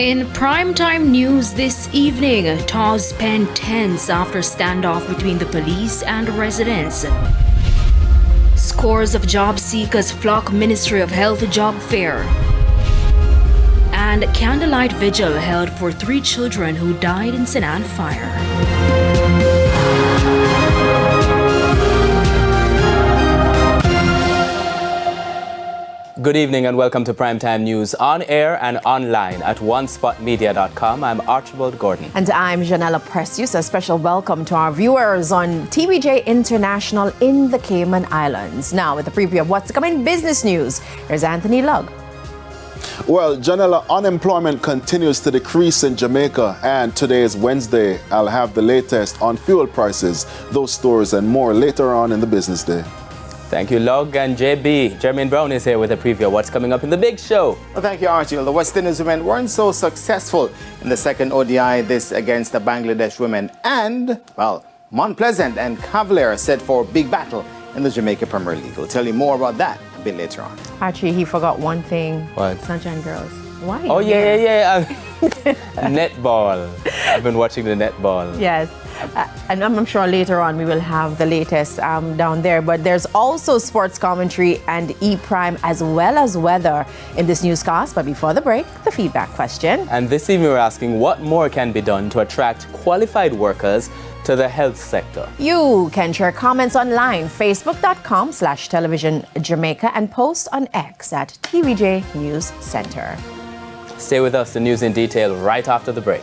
In primetime news this evening, talks pen tense after standoff between the police and residents. Scores of job seekers flock Ministry of Health job fair. And candlelight vigil held for 3 children who died in St. Anne fire. Good evening and welcome to Primetime News on air and online at onespotmedia.com. I'm Archibald Gordon. And I'm Janella Precious. A special welcome to our viewers on TVJ International in the Cayman Islands. Now, with a preview of what's to come in business news, here's Anthony Lugg. Well, Janella, unemployment continues to decrease in Jamaica, and today is Wednesday. I'll have the latest on fuel prices, those stories and more later on in the business day. Thank you, Log and JB. Jermaine Brown is here with a preview of what's coming up in the big show. Well, thank you, Archie. The West Indies women weren't so successful in the second ODI this against the Bangladesh women. And, well, Mount Pleasant and Cavalier set for a big battle in the Jamaica Premier League. We'll tell you more about that a bit later on. Archie, he forgot one thing. What? Sunshine Girls. Why? Oh, yeah. Netball. I've been watching the netball. Yes. And I'm sure later on we will have the latest down there. But there's also sports commentary and E-Prime as well as weather in this newscast. But before the break, the feedback question. And this evening we're asking what more can be done to attract qualified workers to the health sector. You can share comments online, facebook.com/televisionjamaica and post on X at TVJ News Center. Stay with us, the news in detail right after the break.